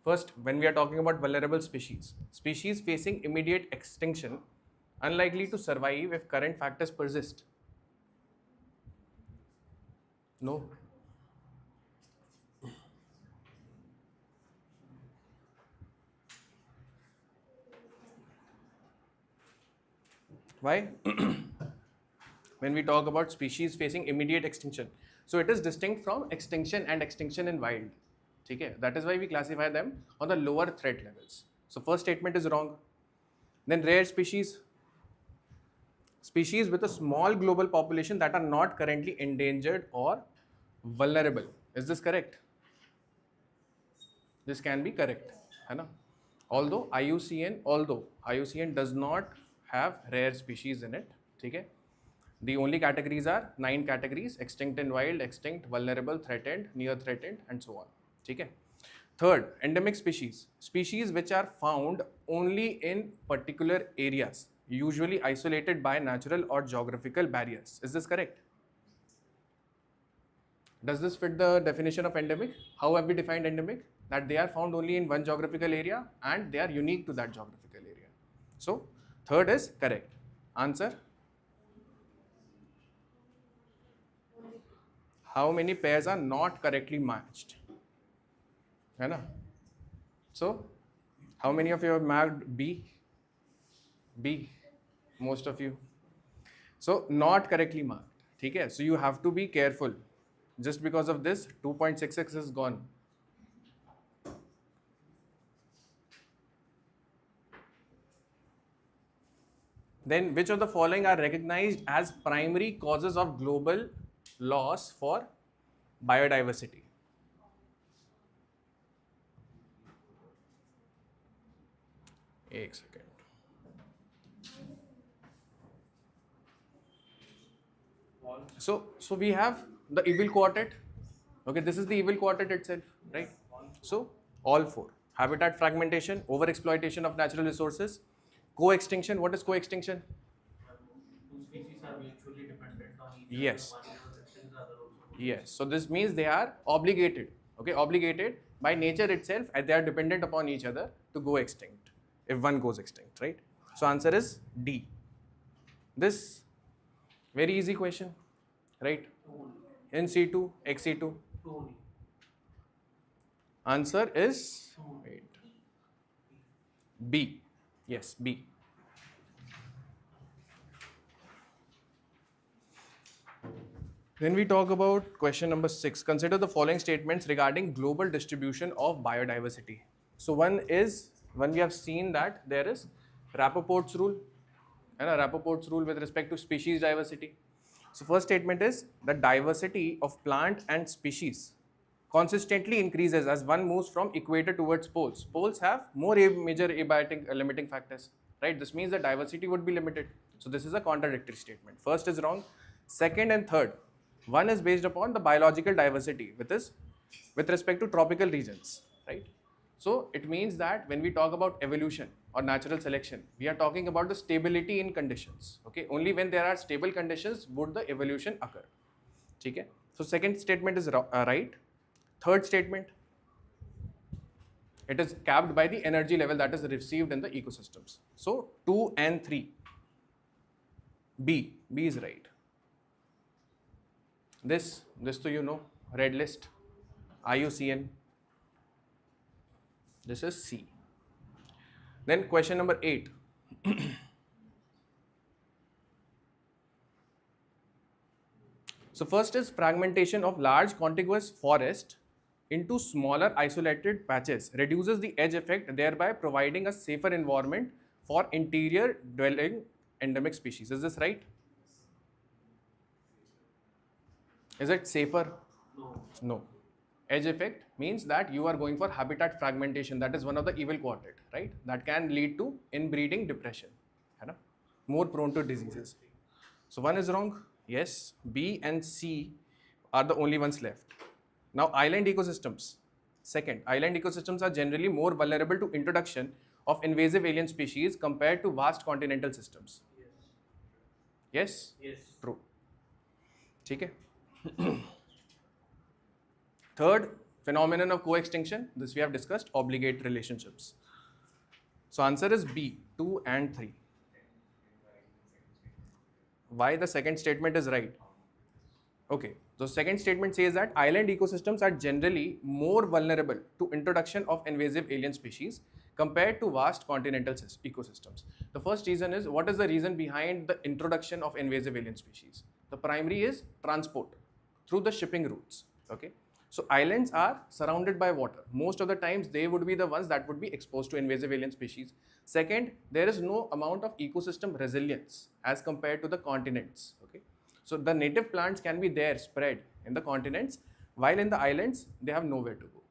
First, when we are talking about vulnerable species, species facing immediate extinction, unlikely to survive if current factors persist. No. Why? When we talk about species facing immediate extinction, so it is distinct from extinction and extinction in wild. Okay? That is why we classify them on the lower threat levels. So first statement is wrong. Then rare species, species with a small global population that are not currently endangered or vulnerable. Is this correct? This can be correct, है ना? Although IUCN does not have rare species in it, ठीक है? The only categories are 9 categories: extinct in wild, extinct, vulnerable, threatened, near threatened, and so on. ठीक है? Third, endemic species, species which are found only in particular areas, usually isolated by natural or geographical barriers. Is this correct? Does this fit the definition of endemic? How have we defined endemic? That they are found only in one geographical area and they are unique to that geographical area. So, third is correct. Answer? How many pairs are not correctly matched? है ना? So, how many of you have marked B? B. Most of you. So, not correctly marked. ठीक है? So, you have to be careful. Just because of this, 2.66 is gone. Then, which of the following are recognized as primary causes of global loss for biodiversity? एक second. So we have the evil quartet. Okay, this is the evil quartet itself, right? So all four: habitat fragmentation, overexploitation of natural resources, co-extinction. What is co-extinction? Two species are mutually dependent on each Yes. other. One is extinct, the other also. Yes. So this means they are obligated. Okay, obligated by nature itself, and they are dependent upon each other to go extinct. If one goes extinct, right? So answer is D. This very easy question, right? In C2, XC2. Two only. Answer is wait, B. Yes, B. Then we talk about question number 6. Consider the following statements regarding global distribution of biodiversity. So one we have seen that there is Rappaport's rule, and a Rappaport's rule with respect to species diversity. So first statement is the diversity of plant and species consistently increases as one moves from equator towards poles. Poles have more major abiotic limiting factors, right? This means the diversity would be limited. So this is a contradictory statement. First is wrong. Second and third, one is based upon the biological diversity, with respect to tropical regions, right? So it means that when we talk about evolution or natural selection, we are talking about the stability in conditions. Okay, only when there are stable conditions would the evolution occur. Okay, so second statement is right. Third statement, it is capped by the energy level that is received in the ecosystems. So 2 and 3, B is right. This so you know, red list, IUCN. This is C. Then question number 8. So first is fragmentation of large contiguous forest into smaller isolated patches reduces the edge effect, thereby providing a safer environment for interior dwelling endemic species. Is this right? Is it safer? No. No. Edge effect means that you are going for habitat fragmentation. That is one of the evil quartet, right? That can lead to inbreeding depression, more prone to diseases. So one is wrong. Yes, B and C are the only ones left. Now island ecosystems. Second, island ecosystems are generally more vulnerable to introduction of invasive alien species compared to vast continental systems. Yes? Yes. True. ठीक है. Third, Phenomenon of co-extinction, this we have discussed, obligate relationships. So answer is B, 2 and 3. Why the second statement is right? Okay, so second statement says that island ecosystems are generally more vulnerable to introduction of invasive alien species compared to vast continental ecosystems. The first reason is, what is the reason behind the introduction of invasive alien species? The primary is transport through the shipping routes. Okay, so islands are surrounded by water. Most of the times they would be the ones that would be exposed to invasive alien species. Second, there is no amount of ecosystem resilience as compared to the continents. Okay, so the native plants can be there spread in the continents, while in the islands they have nowhere to go.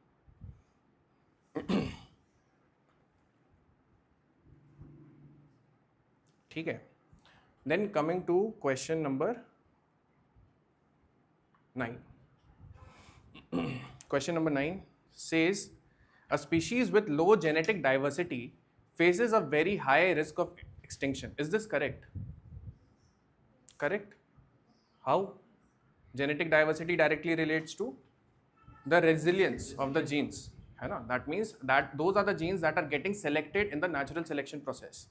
Okay. Then coming to question number 9. Question number 9 says, a species with low genetic diversity faces a very high risk of extinction. Is this correct? Correct? How? Genetic diversity directly relates to the resilience of the genes. That means that those are the genes that are getting selected in the natural selection process.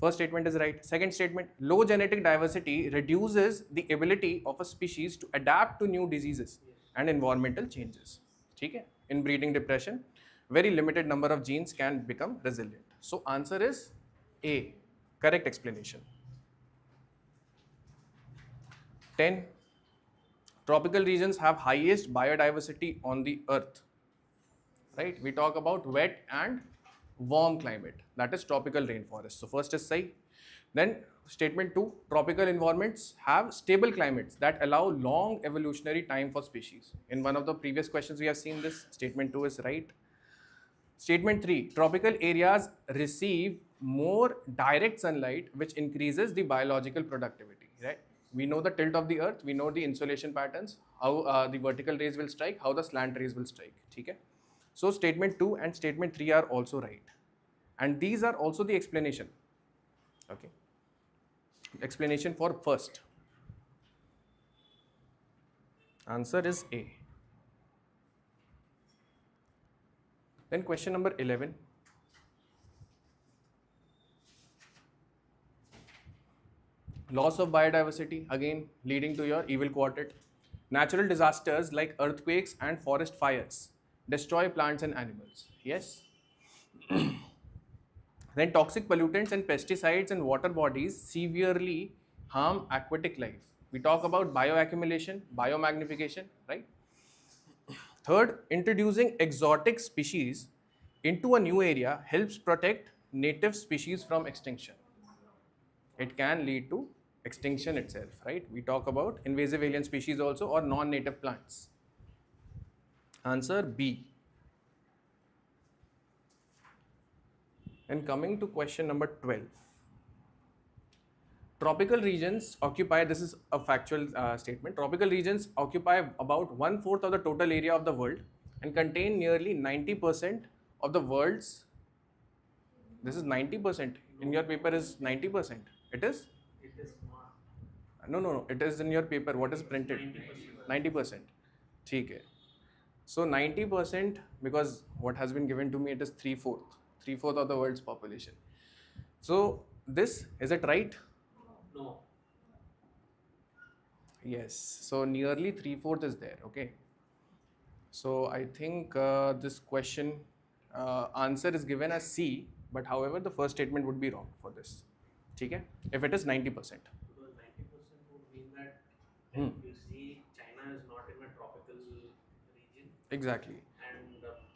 First statement is right. Second statement, low genetic diversity reduces the ability of a species to adapt to new diseases and environmental changes. Okay? In breeding depression, very limited number of genes can become resilient. So answer is A, correct explanation. 10. Tropical regions have highest biodiversity on the earth. Right? We talk about wet and warm climate, that is tropical rainforest. So first is Sai. Then statement 2, tropical environments have stable climates that allow long evolutionary time for species. In one of the previous questions we have seen this. Statement 2 is right. Statement 3, tropical areas receive more direct sunlight, which increases the biological productivity. Right? We know the tilt of the earth, we know the insolation patterns, how the vertical rays will strike, how the slant rays will strike. Okay? So statement 2 and statement 3 are also right. And these are also the explanation. Okay. Explanation for first. Answer is A. Then question number 11. Loss of biodiversity, again leading to your evil quartet. Natural disasters like earthquakes and forest fires destroy plants and animals. Yes. Then toxic pollutants and pesticides in water bodies severely harm aquatic life. We talk about bioaccumulation, biomagnification, right? Third, introducing exotic species into a new area helps protect native species from extinction. It can lead to extinction itself, right? We talk about invasive alien species also, or non-native plants. Answer B. And coming to question number 12. Tropical regions occupy, this is a factual statement, tropical regions occupy about 1/4 of the total area of the world and contain nearly 90% of the world's, this is 90%, in your paper is 90%, it is? It is marked. No, it is in your paper, what is printed? 90%. ठीक है. So 90%, because what has been given to me, it is 3/4 of the world's population. So this, is it right? No. Yes, so nearly 3/4 is there, okay. So I think this question answer is given as C, but however the first statement would be wrong for this. Okay? If it is 90%. Because 90% would mean that you see China is not in a tropical region. Exactly. And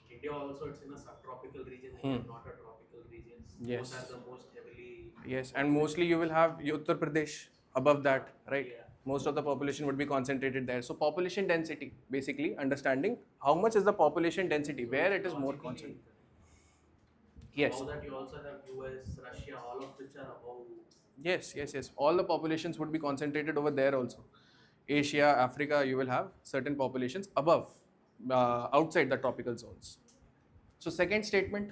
India also, it's in a subtropical region, not a tropical region. Yes. Those are the most heavily. Yes, and mostly you will have Uttar Pradesh above that, right? Yeah. Most of the population would be concentrated there. So population density, basically understanding how much is the population density, where it is more concentrated. Yes. Now that you also have US, Russia, all of which are above. Yes. All the populations would be concentrated over there also. Asia, Africa, you will have certain populations above, outside the tropical zones. So second statement,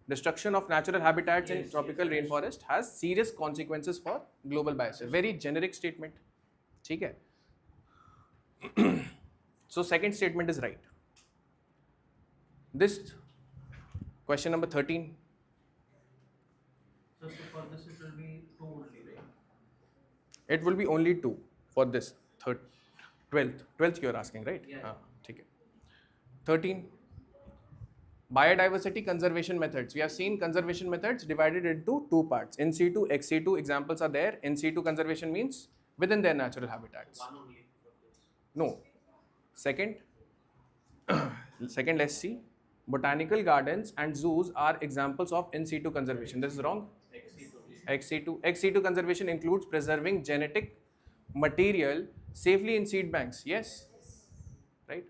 destruction of natural habitats in tropical rainforest has serious consequences for global biosphere. Very generic statement. ठीक है? So second statement is right. This question number 13. So for this it will be 2 only, right? It will be only 2 for this 12th you're asking, right? Yeah. ठीक है. 13. Biodiversity conservation methods. We have seen conservation methods divided into 2 parts. In situ, ex situ examples are there. In situ conservation means within their natural habitats. 1 only for this. No. Second, let's see. Botanical gardens and zoos are examples of in situ conservation. This is wrong. Ex situ conservation includes preserving genetic material safely in seed banks. Yes. Right.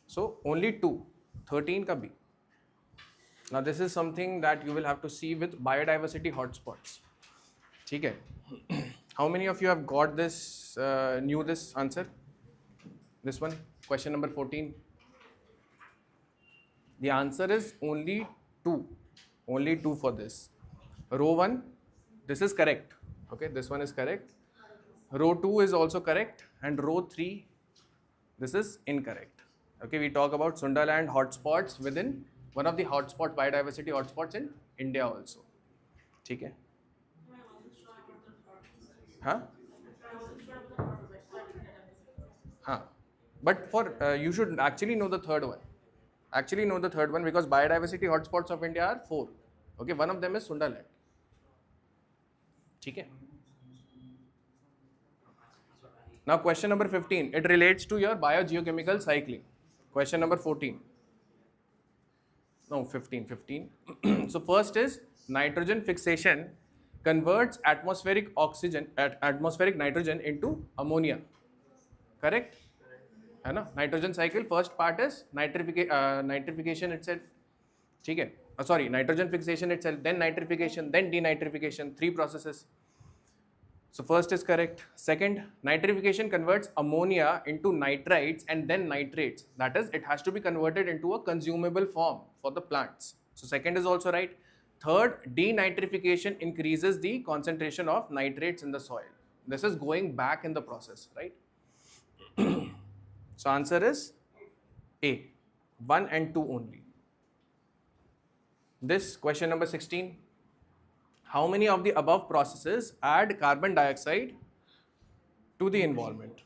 So only 2. 13 ka B. Now this is something that you will have to see with biodiversity hotspots. ठीक है. How many of you have got this, knew this answer? This one, question number 14. The answer is only 2. Only 2 for this. Row 1, this is correct. Okay, this one is correct. Row 2 is also correct. And row 3, this is incorrect. Okay, we talk about Sundaland hotspots within one of the hotspot, biodiversity hotspots in India also. ठीक है? Huh? Huh. But for you should actually know the third one. Actually know the third one because biodiversity hotspots of India are 4. Okay, one of them is Sundaland. ठीक है? Now question number 15. It relates to your biogeochemical cycling. Question number 14. No, 15. So first is nitrogen fixation converts atmospheric nitrogen into ammonia. Correct? है ना? Nitrogen cycle, first part is nitrification itself. ठीक है? Sorry, nitrogen fixation itself, then nitrification, then denitrification, 3 processes. So first is correct. Second, nitrification converts ammonia into nitrites and then nitrates. That is, it has to be converted into a consumable form for the plants. So second is also right. Third, denitrification increases the concentration of nitrates in the soil. This is going back in the process, right? So answer is A, 1 and 2 only. This question number 16. How many of the above processes add carbon dioxide to the environment?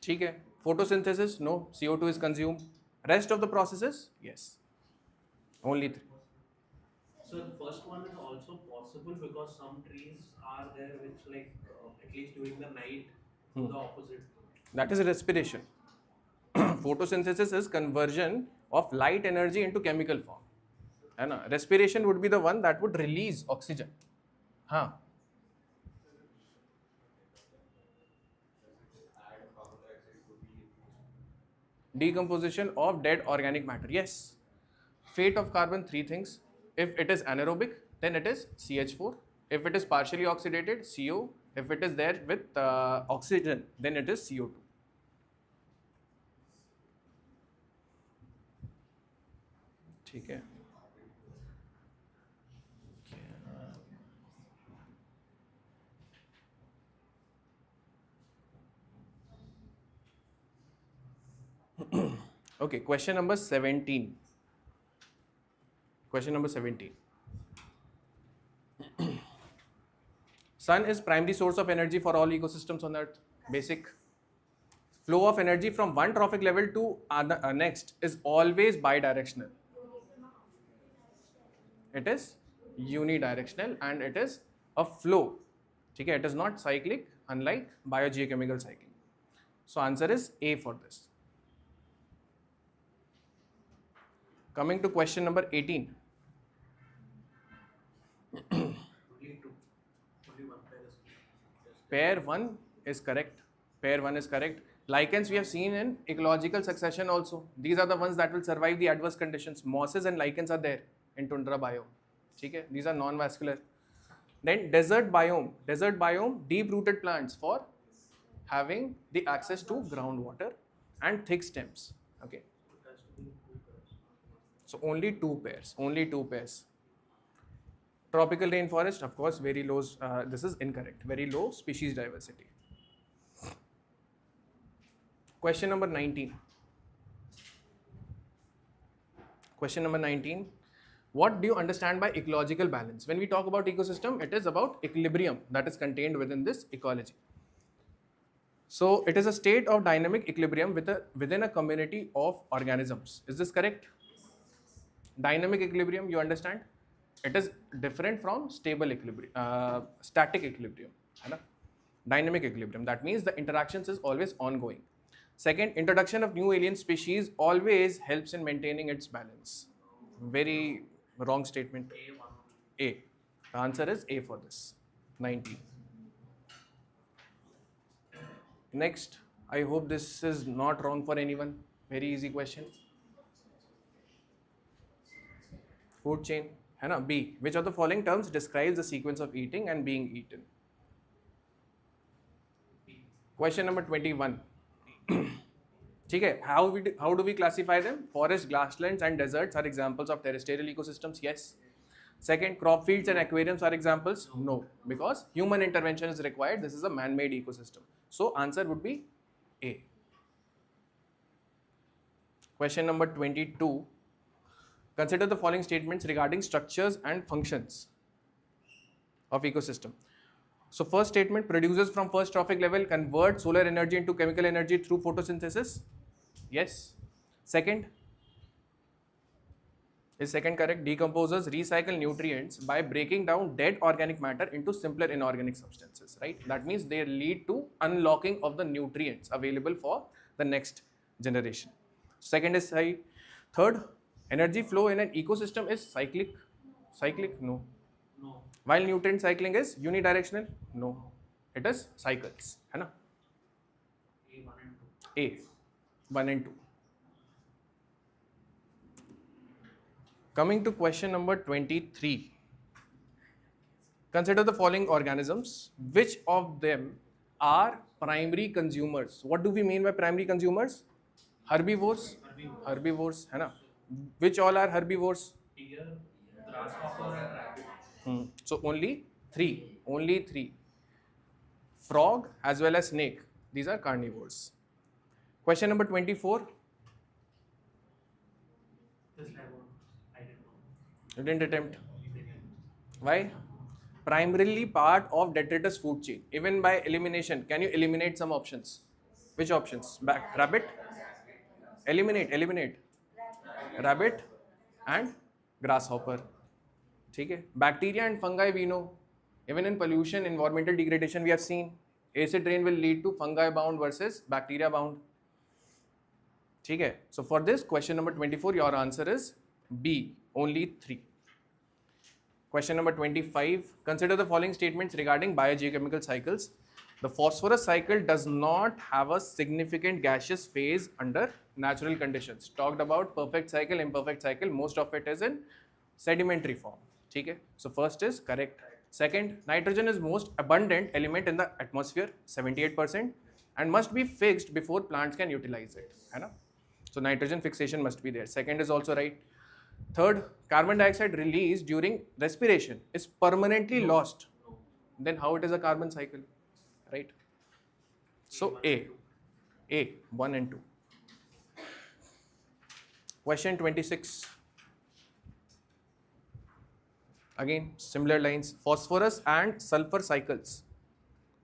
ठीक है. Photosynthesis, no. CO2 is consumed. Rest of the processes, yes. Only 3. So the first one is also possible because some trees are there which at least during the night do the opposite. That is respiration. Photosynthesis is conversion of light energy into chemical form. है ना? Respiration would be the one that would release oxygen. हाँ. Decomposition of dead organic matter. Yes. Fate of carbon, 3 things. If it is anaerobic, then it is CH4. If it is partially oxidated, CO. If it is there with oxygen, then it is CO2. ठीक है. Okay, question number 17. Question number 17. Sun is primary source of energy for all ecosystems on Earth. Basic. Flow of energy from one trophic level to next is always bidirectional. It is unidirectional and it is a flow. Okay, it is not cyclic, unlike biogeochemical cycling. So answer is A for this. Coming to question number 18. Only 2. Only 1 pair is Pair 1 is correct. Pair 1 is correct. Lichens we have seen in ecological succession also. These are the ones that will survive the adverse conditions. Mosses and lichens are there in tundra biome. Okay? These are non-vascular. Then desert biome. Desert biome, deep-rooted plants for having the access to groundwater and thick stems. Okay. It has to be 2 pairs. So only 2 pairs. Only 2 pairs. Tropical rainforest, of course, very low. This is incorrect. Very low species diversity. Question number 19. Question number 19. What do you understand by ecological balance? When we talk about ecosystem, it is about equilibrium that is contained within this ecology. So it is a state of dynamic equilibrium within a community of organisms. Is this correct? Dynamic equilibrium, you understand? It is different from stable equilibrium, static equilibrium. है ना? Dynamic equilibrium. That means the interactions is always ongoing. Second, introduction of new alien species always helps in maintaining its balance. Very wrong statement. A. The answer is A for this. 19. Next, I hope this is not wrong for anyone. Very easy question. Food chain. है ना? B. Which of the following terms describes the sequence of eating and being eaten? Question number 21. ठीक है, how do we classify them? Forest, grasslands and deserts are examples of terrestrial ecosystems. Yes. Second, crop fields and aquariums are examples. No, because human intervention is required. This is a man-made ecosystem. So answer would be A. Question number 22. Consider the following statements regarding structures and functions of ecosystem. So first statement, producers from first trophic level convert solar energy into chemical energy through photosynthesis. Yes. Second, is second correct? Decomposers recycle nutrients by breaking down dead organic matter into simpler inorganic substances, right? That means they lead to unlocking of the nutrients available for the next generation. Second is right. Third, energy flow in an ecosystem is cyclic. Cyclic? No. No. While nutrient cycling is unidirectional? No. It is cycles. है ना? A, 1 and 2. Coming to question number 23. Consider the following organisms. Which of them are primary consumers? What do we mean by primary consumers? Herbivores? Herbivores, है ना? Which all are herbivores? Deer, grasshopper and rabbit. So only three. Frog as well as snake. These are carnivores. Question number 24. This I didn't know. You didn't attempt. Why? Primarily part of detritus food chain. Even by elimination, can you eliminate some options? Which options? Rabbit? Eliminate. Rabbit and grasshopper. Okay. Bacteria and fungi we know. Even in pollution, environmental degradation we have seen. Acid rain will lead to fungi bound versus bacteria bound. Okay. So for this question number 24, your answer is B, only 3. Question number 25. Consider the following statements regarding biogeochemical cycles. The phosphorus cycle does not have a significant gaseous phase under natural conditions. Talked about perfect cycle, imperfect cycle. Most of it is in sedimentary form. Okay? So first is correct. Second, nitrogen is most abundant element in the atmosphere, 78%, and must be fixed before plants can utilize it. है ना? So nitrogen fixation must be there. Second is also right. Third, carbon dioxide released during respiration is permanently lost. Then how it is a carbon cycle, right? So A, 1 and 2. Question 26. Again, similar lines. Phosphorus and sulfur cycles.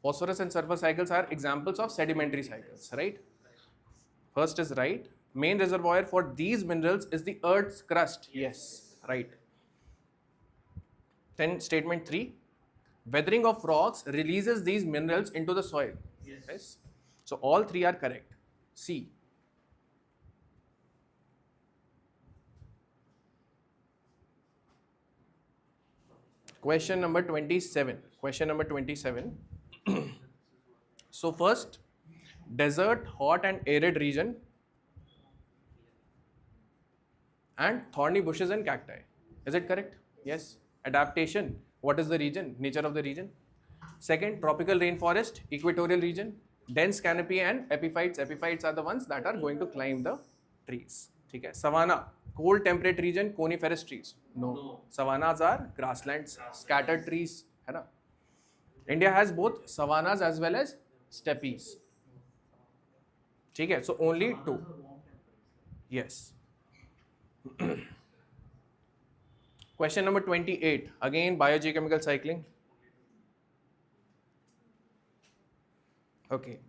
Phosphorus and sulfur cycles are examples of sedimentary cycles, right? First is right. Main reservoir for these minerals is the Earth's crust. Yes, right. Then statement 3. Weathering of rocks releases these minerals into the soil. Yes. So all 3 are correct. C. Question number 27. So first, desert, hot and arid region and thorny bushes and cacti. Is it correct? Yes. Adaptation. What is the region? Nature of the region. Second, tropical rainforest, equatorial region, dense canopy and epiphytes. Epiphytes are the ones that are going to climb the trees. Okay. Savanna, cold temperate region, coniferous trees. No. Savannas are grasslands, scattered trees. है ना? India has both savannas as well as steppes. Okay. So only 2. Yes. Question number 28, again biogeochemical cycling. Okay.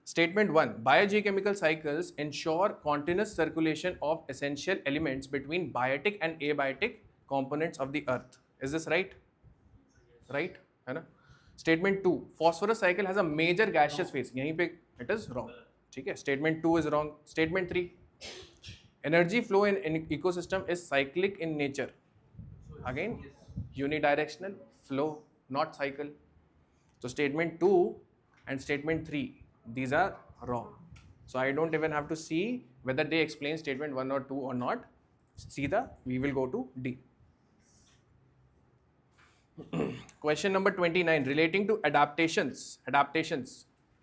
Statement 1. Biogeochemical cycles ensure continuous circulation of essential elements between biotic and abiotic components of the earth. Is this right? Right? है ना? Statement 2. Phosphorus cycle has a major gaseous phase. यहीं पे it is wrong. ठीक है? Statement 2 is wrong. Statement 3. Energy flow in ecosystem is cyclic in nature. Again, unidirectional flow, not cycle. So statement 2 and statement 3, these are wrong. So I don't even have to see whether they explain statement 1 or 2 or not. Seetha, we will go to D. Question number 29, relating to adaptations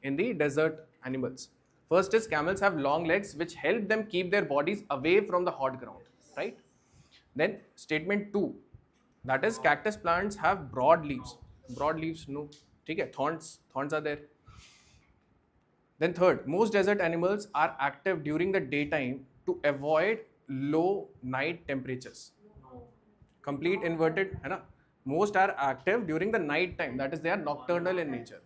in the desert animals. First is camels have long legs which help them keep their bodies away from the hot ground, right? Then statement 2, that is cactus plants have broad leaves. Broad leaves, no. Okay, thorns are there. Then third, most desert animals are active during the daytime to avoid low night temperatures. Complete inverted, है ना? Most are active during the night time, that is they are nocturnal in nature.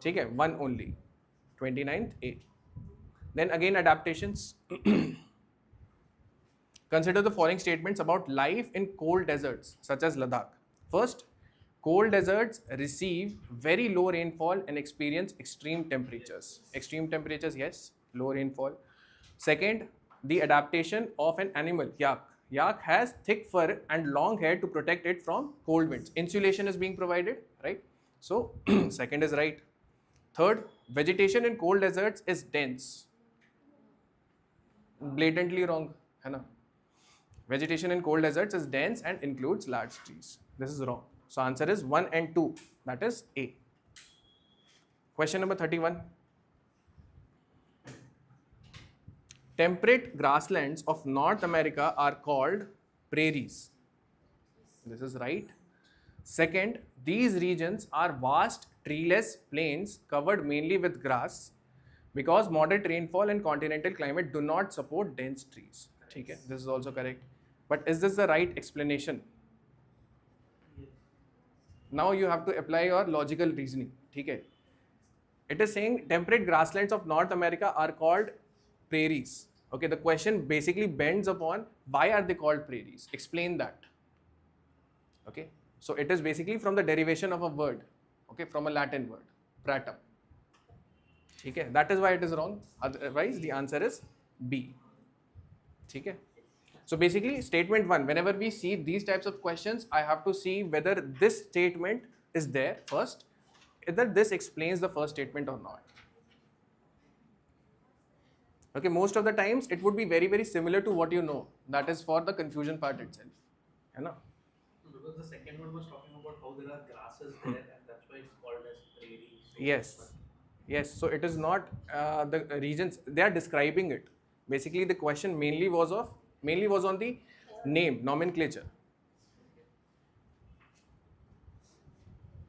ठीक है, one only. 29th A. Then again adaptations. Consider the following statements about life in cold deserts such as Ladakh. First, cold deserts receive very low rainfall and experience extreme temperatures. Extreme temperatures, yes, low rainfall. Second, the adaptation of an animal, yak. Yak has thick fur and long hair to protect it from cold winds. Insulation is being provided, right? So, second is right. Third, vegetation in cold deserts is dense. Blatantly wrong, है ना? Vegetation in cold deserts is dense and includes large trees. This is wrong. So answer is 1 and 2. That is A. Question number 31. Temperate grasslands of North America are called prairies. This is right. Second, these regions are vast treeless plains covered mainly with grass because moderate rainfall and continental climate do not support dense trees. Okay, this is also correct. But is this the right explanation? Now you have to apply your logical reasoning. Okay. It is saying temperate grasslands of North America are called prairies. Okay, the question basically bends upon why are they called prairies? Explain that. Okay, so it is basically from the derivation of a word. Okay, from a Latin word, pratum. Okay, that is why it is wrong. Otherwise, the answer is B. Okay. So basically, statement 1, whenever we see these types of questions, I have to see whether this statement is there first, whether this explains the first statement or not. Okay, most of the times it would be very, very similar to what you know. That is for the confusion part itself. You know? Because the second one was talking about how there are grasses there and that's why it's called as prairie. So yes. Yes, so it is not the regions, they are describing it. Basically, the question mainly was on the name, nomenclature.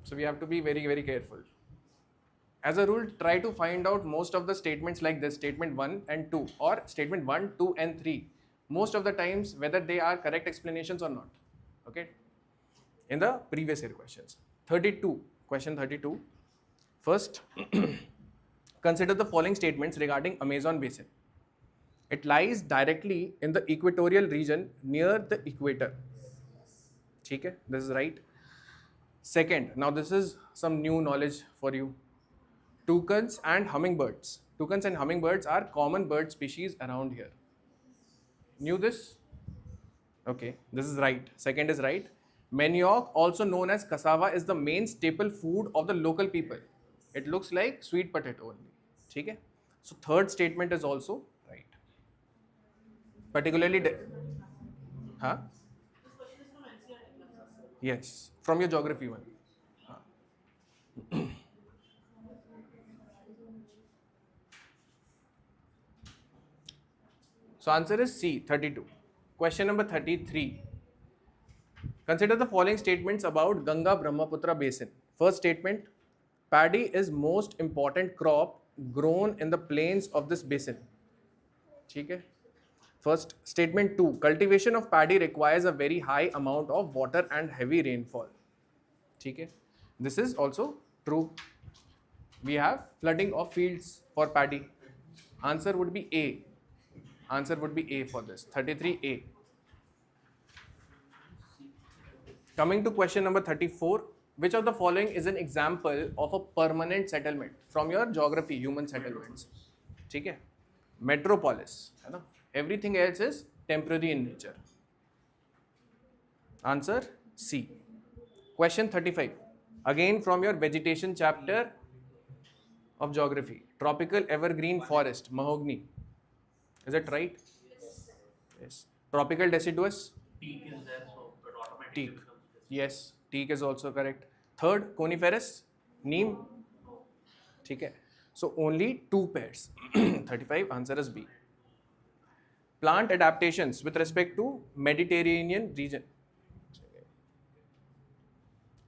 So we have to be very, very careful. As a rule, try to find out most of the statements like this, statement 1 and 2 or statement 1, 2 and 3. Most of the times whether they are correct explanations or not. Okay. In the previous year questions. 32, question 32. First, consider the following statements regarding Amazon basin. It lies directly in the equatorial region near the equator. Okay, this is right. Second, now this is some new knowledge for you. Toucans and hummingbirds. Toucans and hummingbirds are common bird species around here. Knew this? Okay, this is right. Second is right. Manioc, also known as cassava, is the main staple food of the local people. It looks like sweet potato only. Okay? So third statement is also right. Particularly, huh? Yes, from your geography one. So answer is C, 32. Question number 33. Consider the following statements about Ganga Brahmaputra basin. First statement, paddy is most important crop grown in the plains of this basin. Okay? First, statement 2, cultivation of paddy requires a very high amount of water and heavy rainfall. Okay? This is also true. We have flooding of fields for paddy. Answer would be A. Answer would be A for this, 33A. Coming to question number 34, which of the following is an example of a permanent settlement from your geography, human settlements? ठीक है? Metropolis, है ना? Everything else is temporary in nature. Answer C. Question 35, again from your vegetation chapter of geography. Tropical evergreen forest, mahogany. Is it right? Yes. Tropical deciduous? Teak is there, so it automatically Teak. becomes this. Yes, teak is also correct. Third, coniferous, neem. ठीक है. So only two pairs. 35, answer is B. Plant adaptations with respect to Mediterranean region.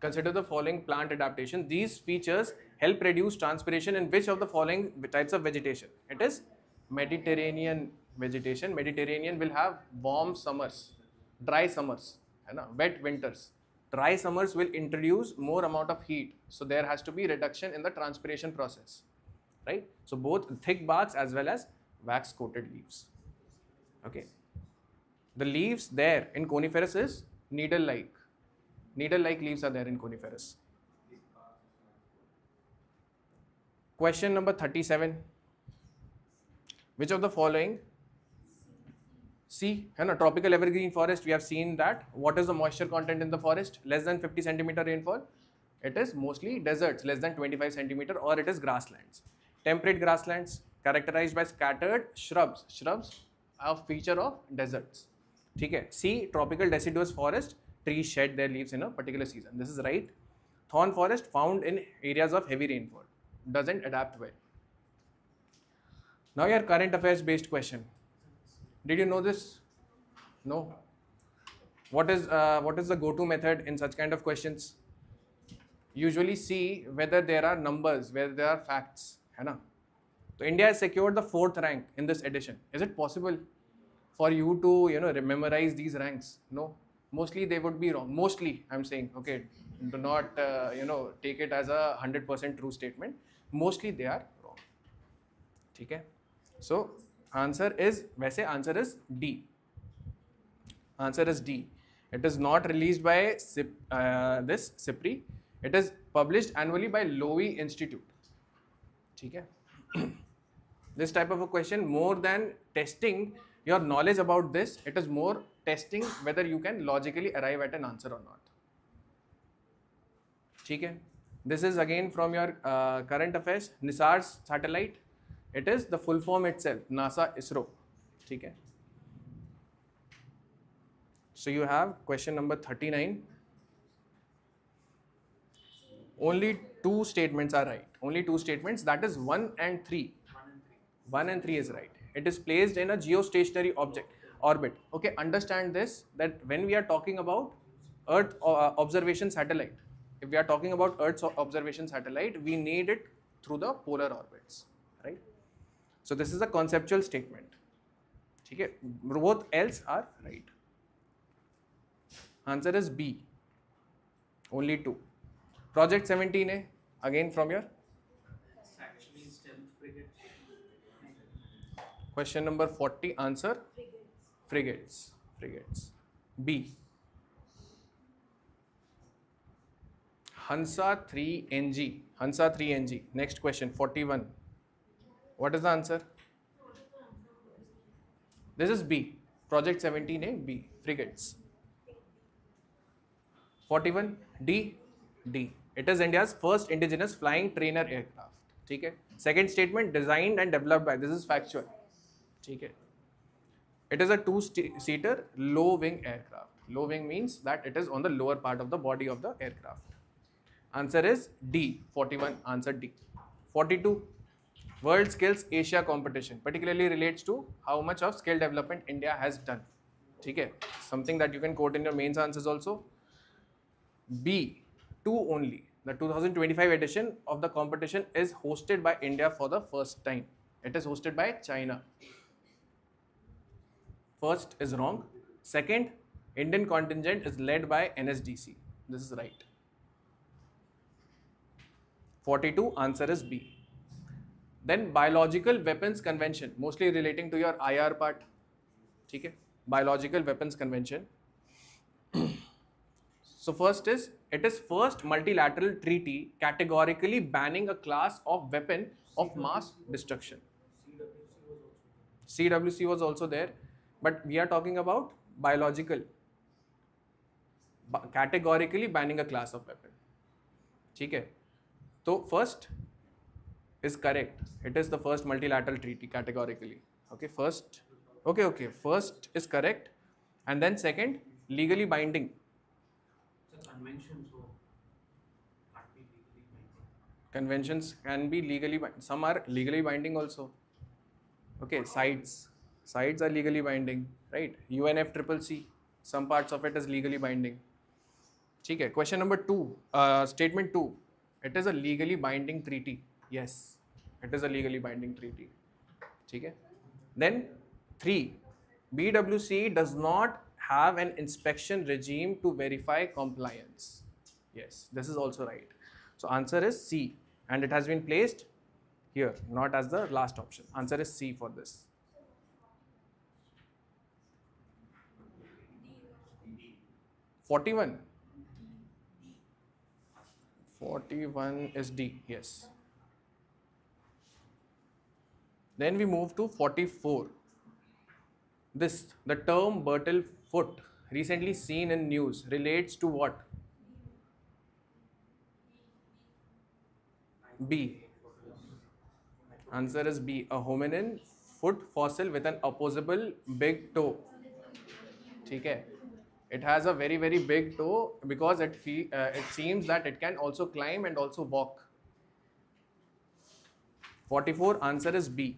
Consider the following plant adaptation. These features help reduce transpiration in which of the following types of vegetation? It is Mediterranean vegetation. Mediterranean will have warm summers, dry summers, wet winters. Dry summers will introduce more amount of heat. So there has to be reduction in the transpiration process, right? So both thick barks as well as wax coated leaves. Okay. The leaves there in coniferous is needle-like. Needle-like leaves are there in coniferous. Question number 37. Which of the following? See, tropical evergreen forest, we have seen that. What is the moisture content in the forest? Less than 50 centimeter rainfall. It is mostly deserts, less than 25 centimeter, or it is grasslands. Temperate grasslands characterized by scattered shrubs. Shrubs are a feature of deserts. Okay. See, tropical deciduous forest, trees shed their leaves in a particular season. This is right. Thorn forest found in areas of heavy rainfall. Doesn't adapt well. Now your current affairs based question. Did you know this? No. What is the go-to method in such kind of questions? Usually see whether there are numbers, whether there are facts. है ना? So India has secured the 4th rank in this edition. Is it possible for you to memorize these ranks? No. Mostly they would be wrong. Mostly, I'm saying, okay, do not take it as a 100% true statement. Mostly they are wrong. Okay? So answer is D. Answer is D. It is not released by this CIPRI. It is published annually by Lowy Institute. Okay? This type of a question, more than testing your knowledge about this, it is more testing whether you can logically arrive at an answer or not. Okay? This is again from your current affairs. NISAR's satellite. It is the full form itself, NASA ISRO. Okay? So you have question number 39. Only 2 statements are right. Only 2 statements, that is 1 and 3. 1 and 3 is right. It is placed in a geostationary orbit. Okay, understand this, that when we are talking about Earth observation satellite, if we are talking about Earth's observation satellite, we need it through the polar orbits, right? So this is a conceptual statement. Okay, both else are right. Answer is B. Only 2. Project 17A, again from your Actually, stealth frigate. question number 40. Answer frigates. B. Hansa 3NG. Hansa 3NG. Next question, 41. What is the answer? This is B. Project 17A, B. Frigates. 41. D. It is India's first indigenous flying trainer aircraft. Okay? Second statement, designed and developed by. This is factual. Okay? It is a 2-seater low-wing aircraft. Low-wing means that it is on the lower part of the body of the aircraft. Answer is D. 41. Answer D. 42. World Skills Asia competition particularly relates to how much of skill development India has done. Okay? Something that you can quote in your mains answers also. B. 2 only. The 2025 edition of the competition is hosted by India for the first time. It is hosted by China. First is wrong. Second, Indian contingent is led by NSDC. This is right. 42, answer is B. Then Biological Weapons Convention, mostly relating to your IR part. Okay? Biological Weapons Convention. So first is, it is first multilateral treaty categorically banning a class of weapon of mass destruction. CWC was also there, but we are talking about biological, categorically banning a class of weapon. ठीक है? तो first is correct. It is the first multilateral treaty categorically. Okay, first. Okay. First is correct, and then second, legally binding. It's a convention, so can't be legally binding. Conventions can be legally binding. Some are legally binding also. Okay, sides are legally binding, right? UNFCCC, some parts of it is legally binding. Okay, question number 2, statement 2. It is a legally binding treaty. Yes, it is a legally binding treaty. Okay. Then 3, BWC does not have an inspection regime to verify compliance. Yes, this is also right. So answer is C, and it has been placed here, not as the last option. Answer is C for this. 41. 41 is D, yes. Then we move to 44. The term Bertel foot, recently seen in news, relates to what? B. Answer is B. A hominin foot fossil with an opposable big toe. Okay. It has a very, very big toe because it seems that it can also climb and also walk. 44, answer is B.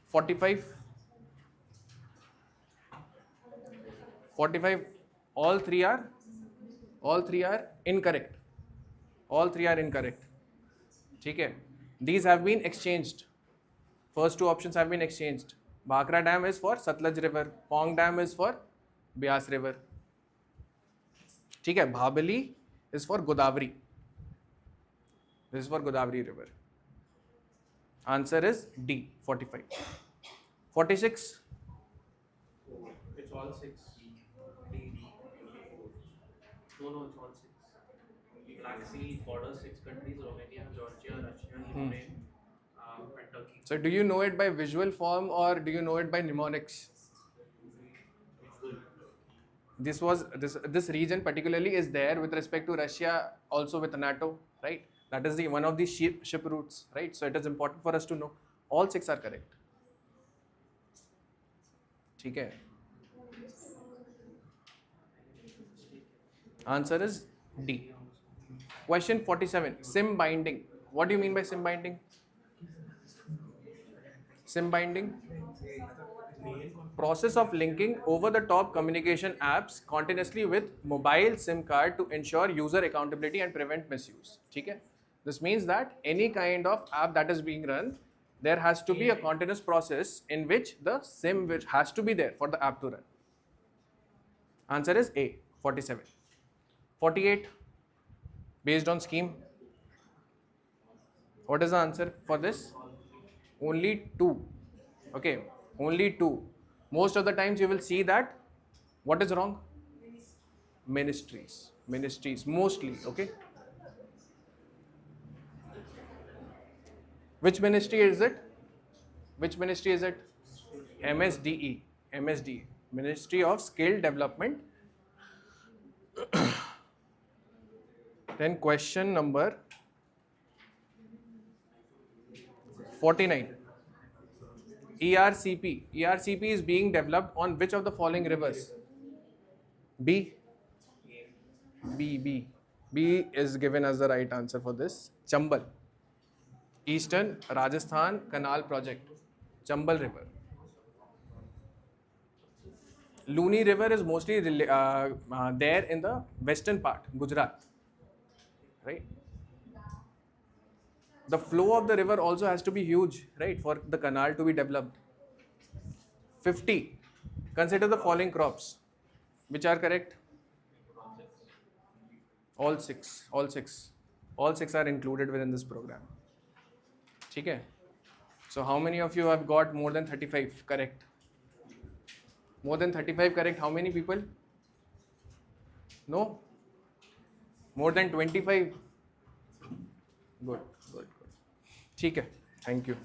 45. 45, all three are incorrect. All three are incorrect. Okay. These have been exchanged. First two options have been exchanged. Bhakra Dam is for Satluj River. Pong Dam is for Beas River. Okay. Bhabali is for Godavari. This is for Godavari River. Answer is D, 45. 46. It's all 6. D. No, it's all 6. Black Sea border 6 countries: Romania, Georgia, Russia, Ukraine, and Turkey. So do you know it by visual form or do you know it by mnemonics? Visual. This region particularly is there with respect to Russia, also with NATO, right? That is one of the ship routes, right? So it is important for us to know. All 6 are correct. Okay. Answer is D. Question 47. Sim binding. What do you mean by sim binding? Sim binding? Process of linking over-the-top communication apps continuously with mobile SIM card to ensure user accountability and prevent misuse. Okay? This means that any kind of app that is being run, there has to be a continuous process in which the SIM which has to be there for the app to run. Answer is A, 47. 48, based on scheme. What is the answer for this? Only 2. Okay, only 2. Most of the times you will see that what is wrong? Ministries, mostly, okay? Which ministry is it? MSDE, Ministry of Skill Development. Then question number 49. ERCP is being developed on which of the following rivers? B is given as the right answer for this. Chambal. Eastern Rajasthan Canal Project. Chambal River. Luni River is mostly there in the western part, Gujarat. Right? The flow of the river also has to be huge, right, for the canal to be developed. 50. Consider the following crops. Which are correct? All six. All six. All six are included within this program. Okay. So how many of you have got more than 35 correct? More than 35 correct. How many people? No? More than 25? Good, good, good. ठीक है. Thank you.